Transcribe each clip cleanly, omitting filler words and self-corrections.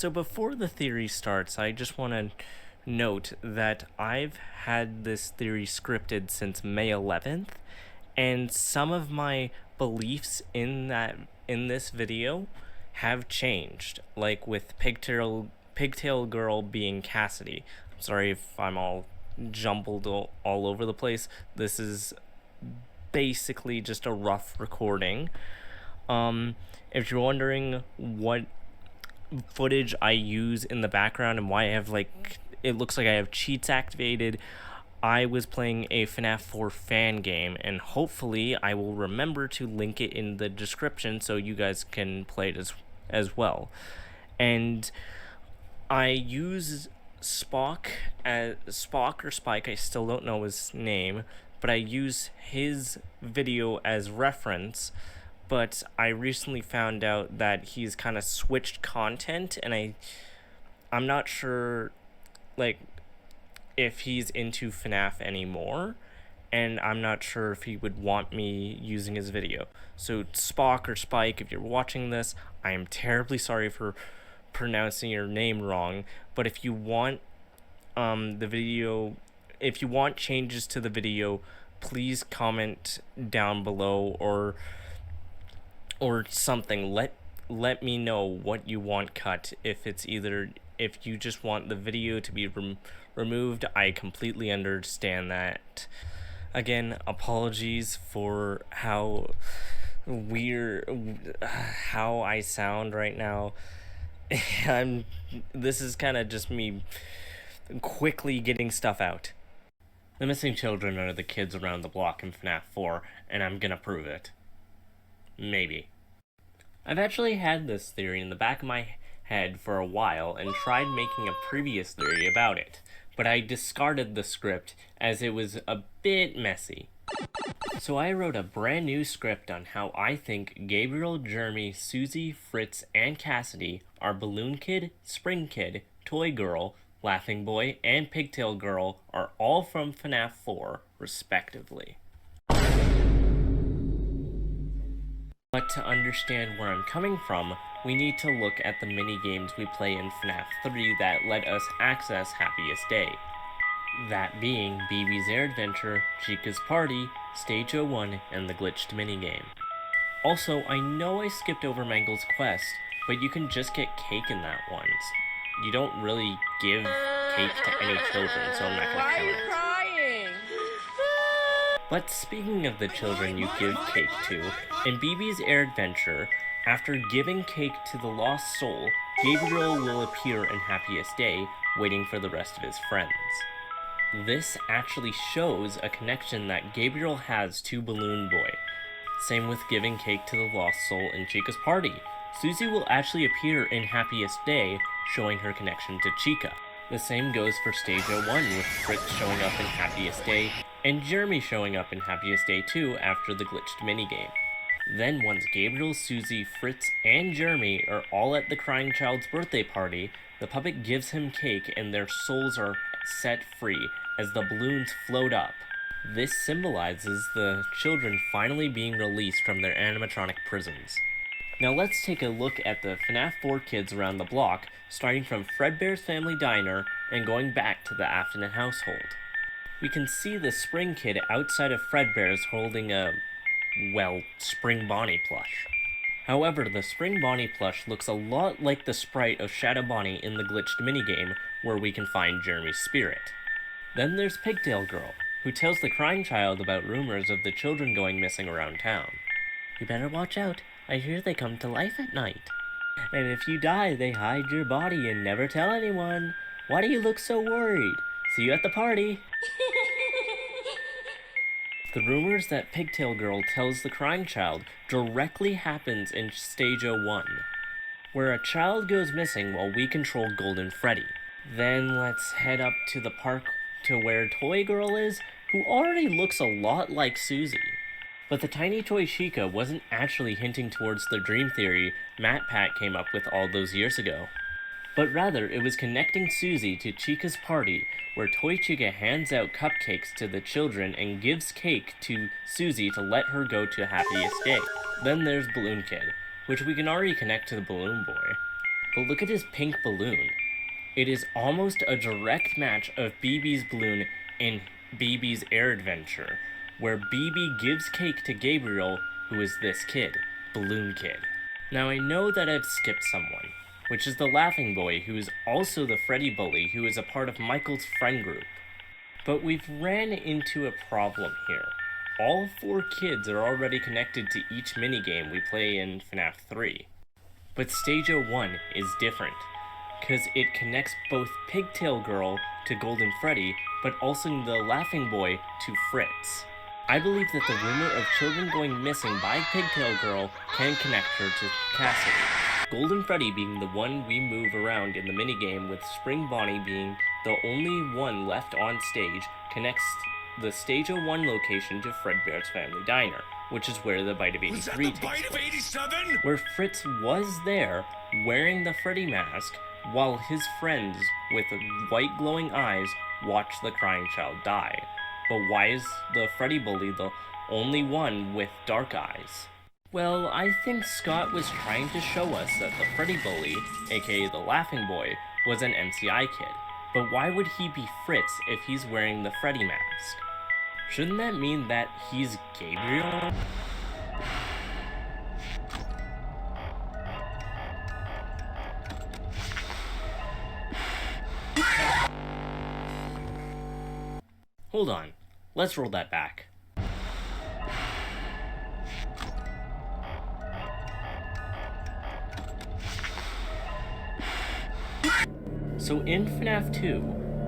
So before the theory starts, I just want to note that I've had this theory scripted since May 11th, and some of my beliefs in this video have changed, like with Pigtail Girl being Cassidy. I'm sorry if I'm all jumbled all over the place. This is basically just a rough recording. If you're wondering what footage I use in the background and why I have it looks like I have cheats activated, I was playing a FNAF 4 fan game, and hopefully I will remember to link it in the description so you guys can play it as well. And I use Spock or Spike, I still don't know his name, but I use his video as reference. But I recently found out that he's kind of switched content, and I'm not sure if he's into FNAF anymore, and I'm not sure if he would want me using his video. So Spock or Spike, if you're watching this, I am terribly sorry for pronouncing your name wrong, but if you want if you want changes to the video, please comment down below or something. Let me know what you want cut. If you just want the video to be removed, I completely understand that. Again, apologies for how I sound right now. This is kind of just me quickly getting stuff out. The missing children are the kids around the block in FNAF 4, and I'm gonna prove it. Maybe. I've actually had this theory in the back of my head for a while and tried making a previous theory about it, but I discarded the script as it was a bit messy. So I wrote a brand new script on how I think Gabriel, Jeremy, Susie, Fritz, and Cassidy are Balloon Kid, Spring Kid, Toy Girl, Laughing Boy, and Pigtail Girl are all from FNAF 4, respectively. But to understand where I'm coming from, we need to look at the mini-games we play in FNAF 3 that let us access Happiest Day. That being BB's Air Adventure, Chica's Party, Stage 01, and the glitched minigame. Also, I know I skipped over Mangle's Quest, but you can just get cake in that one. You don't really give cake to any children, so I'm not gonna count it. But speaking of the children you give cake to, in BB's Air Adventure, after giving cake to the lost soul, Gabriel will appear in Happiest Day, waiting for the rest of his friends. This actually shows a connection that Gabriel has to Balloon Boy. Same with giving cake to the lost soul in Chica's Party. Susie will actually appear in Happiest Day, showing her connection to Chica. The same goes for Stage 01, with Fritz showing up in Happiest Day, and Jeremy showing up in Happiest Day 2 after the glitched minigame. Then once Gabriel, Susie, Fritz, and Jeremy are all at the crying child's birthday party, the puppet gives him cake and their souls are set free as the balloons float up. This symbolizes the children finally being released from their animatronic prisons. Now let's take a look at the FNAF 4 kids around the block, starting from Fredbear's Family Diner and going back to the Afton household. We can see the Spring Kid outside of Fredbear's holding a, Spring Bonnie plush. However, the Spring Bonnie plush looks a lot like the sprite of Shadow Bonnie in the glitched minigame, where we can find Jeremy's spirit. Then there's Pigtail Girl, who tells the crying child about rumors of the children going missing around town. You better watch out, I hear they come to life at night. And if you die, they hide your body and never tell anyone. Why do you look so worried? See you at the party! The rumors that Pigtail Girl tells the crying child directly happens in Stage 01, where a child goes missing while we control Golden Freddy. Then let's head up to the park to where Toy Girl is, who already looks a lot like Susie. But the tiny toy Chica wasn't actually hinting towards the dream theory Matt Pat came up with all those years ago. But rather, it was connecting Susie to Chica's Party, where Toy Chica hands out cupcakes to the children and gives cake to Susie to let her go to Happiest Day. Then there's Balloon Kid, which we can already connect to the Balloon Boy. But look at his pink balloon. It is almost a direct match of BB's balloon in BB's Air Adventure, where BB gives cake to Gabriel, who is this kid, Balloon Kid. Now I know that I've skipped someone, which is the Laughing Boy, who is also the Freddy Bully, who is a part of Michael's friend group. But we've ran into a problem here. All 4 kids are already connected to each minigame we play in FNAF 3. But Stage 01 is different, because it connects both Pigtail Girl to Golden Freddy, but also the Laughing Boy to Fritz. I believe that the rumor of children going missing by Pigtail Girl can connect her to Cassidy. Golden Freddy being the one we move around in the minigame, with Spring Bonnie being the only one left on stage, connects the Stage 01 location to Fredbear's Family Diner, which is where the Bite of 83 takes place, where Fritz was there wearing the Freddy mask while his friends with white glowing eyes watch the crying child die. But why is the Freddy Bully the only one with dark eyes? Well, I think Scott was trying to show us that the Freddy Bully, aka the Laughing Boy, was an MCI kid. But why would he be Fritz if he's wearing the Freddy mask? Shouldn't that mean that he's Gabriel? Hold on, let's roll that back. So in FNAF 2,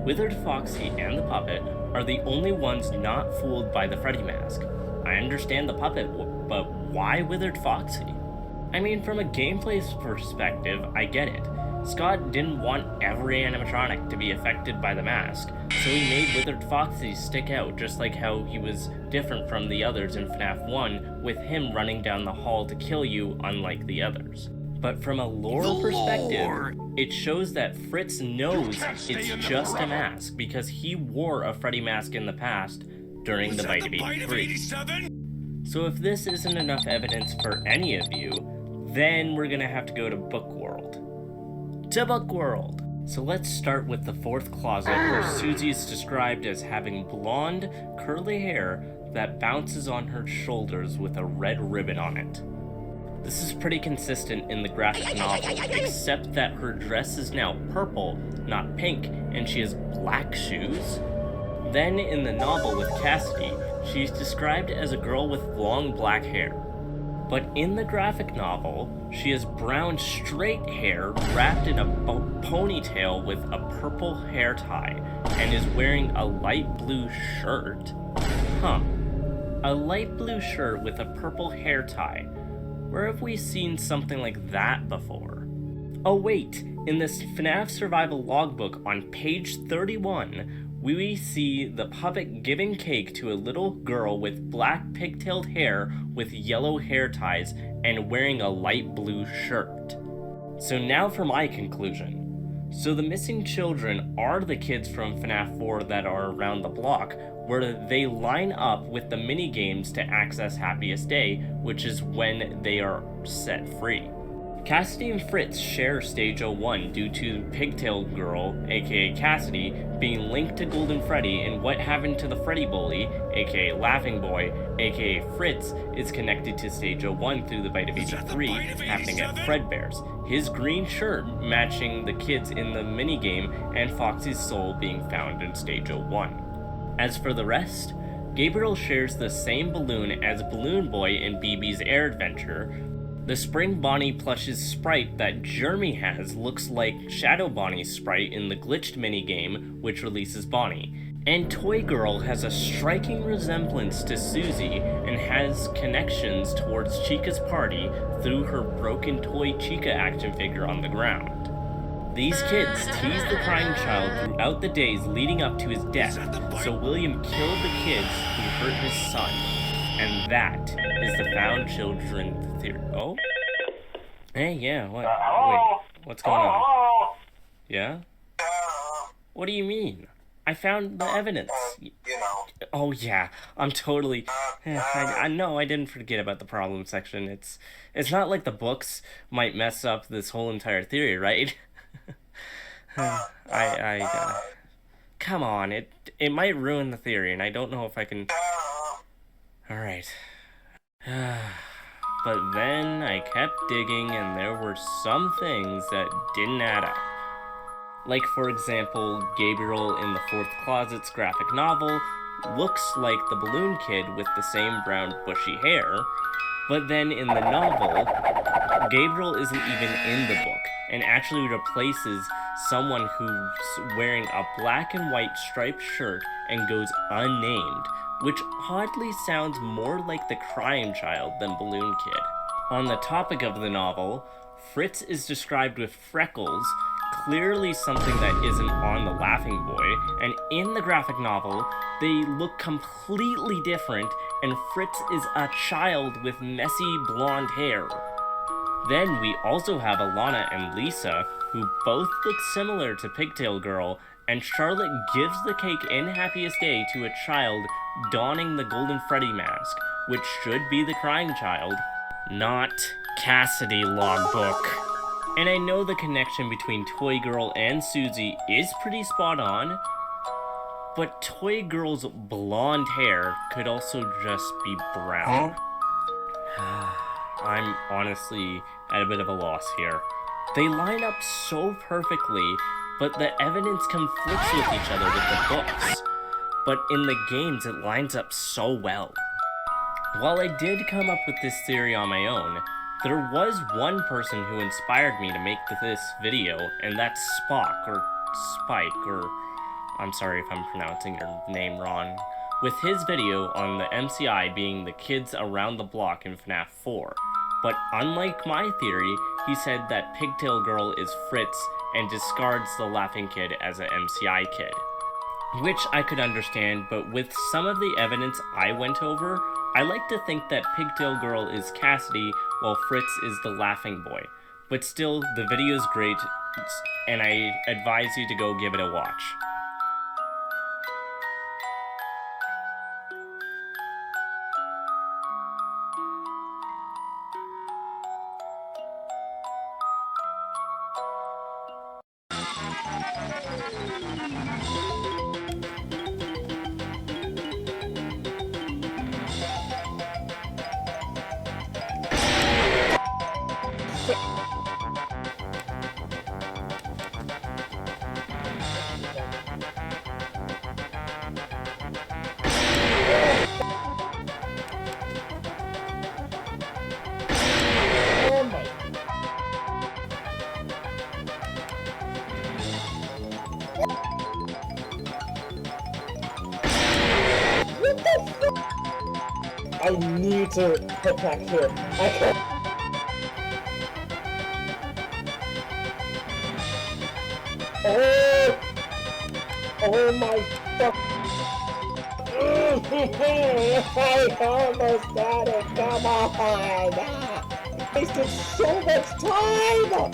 Withered Foxy and the puppet are the only ones not fooled by the Freddy mask. I understand the puppet, but why Withered Foxy? I mean, from a gameplay perspective, I get it. Scott didn't want every animatronic to be affected by the mask, so he made Withered Foxy stick out, just like how he was different from the others in FNAF 1, with him running down the hall to kill you, unlike the others. But from a lore perspective, it shows that Fritz knows it's just a mask because he wore a Freddy mask in the past during the Bite of 83. So if this isn't enough evidence for any of you, then we're gonna have to go to Book World. To Book World! So let's start with the 4th closet, where Susie is described as having blonde, curly hair that bounces on her shoulders with a red ribbon on it. This is pretty consistent in the graphic novel, except that her dress is now purple, not pink, and she has black shoes. Then in the novel with Cassidy, she's described as a girl with long black hair. But in the graphic novel, she has brown straight hair wrapped in a ponytail with a purple hair tie, and is wearing a light blue shirt. A light blue shirt with a purple hair tie. Where have we seen something like that before? Oh wait, in this FNAF Survival Logbook on page 31, we see the puppet giving cake to a little girl with black pigtailed hair with yellow hair ties and wearing a light blue shirt. So now for my conclusion. So the missing children are the kids from FNAF 4 that are around the block, where they line up with the mini-games to access Happiest Day, which is when they are set free. Cassidy and Fritz share Stage 01 due to Pigtail Girl, aka Cassidy, being linked to Golden Freddy, and what happened to the Freddy Bully, aka Laughing Boy, aka Fritz, is connected to Stage 01 through the Bite of 83, happening at Fredbear's. His green shirt matching the kids in the minigame, and Foxy's soul being found in Stage 01. As for the rest, Gabriel shares the same balloon as Balloon Boy in BB's Air Adventure. The Spring Bonnie plush's sprite that Jeremy has looks like Shadow Bonnie's sprite in the Glitched minigame, which releases Bonnie. And Toy Girl has a striking resemblance to Susie and has connections towards Chica's party through her broken toy Chica action figure on the ground. These kids tease the crying child throughout the days leading up to his death, so William killed the kids who hurt his son. And that is the found children theory. Oh? Hey, yeah, what? Wait, what's going on? Yeah? What do you mean? I found the evidence. Oh yeah, I'm totally. I know I didn't forget about the problem section. It's not like the books might mess up this whole entire theory, right? I come on, it might ruin the theory, and I don't know if I can. All right. But then I kept digging, and there were some things that didn't add up. Like, for example, Gabriel in the Fourth Closet's graphic novel looks like the balloon kid with the same brown bushy hair, but then in the novel, Gabriel isn't even in the book and actually replaces someone who's wearing a black and white striped shirt and goes unnamed, which oddly sounds more like the Crying Child than Balloon Kid. On the topic of the novel, Fritz is described with freckles, clearly something that isn't on the Laughing Boy, and in the graphic novel, they look completely different, and Fritz is a child with messy blonde hair. Then we also have Alana and Lisa, who both look similar to Pigtail Girl, and Charlotte gives the cake in Happiest Day to a child donning the Golden Freddy mask, which should be the Crying Child, not Cassidy Logbook. And I know the connection between Toy Girl and Susie is pretty spot on, but Toy Girl's blonde hair could also just be brown. I'm honestly at a bit of a loss here. They line up so perfectly, but the evidence conflicts with each other with the books. But in the games, it lines up so well. While I did come up with this theory on my own, there was one person who inspired me to make this video, and that's Spock, or Spike, or I'm sorry if I'm pronouncing your name wrong, with his video on the MCI being the kids around the block in FNAF 4. But unlike my theory, he said that Pigtail Girl is Fritz and discards the Laughing Kid as an MCI kid. Which I could understand, but with some of the evidence I went over, I like to think that Pigtail Girl is Cassidy while Fritz is the Laughing Boy. But still, the video's great, and I advise you to go give it a watch. I need to head back here. I can't. Oh my fuck. I almost got it. Come on. Wasted so much time.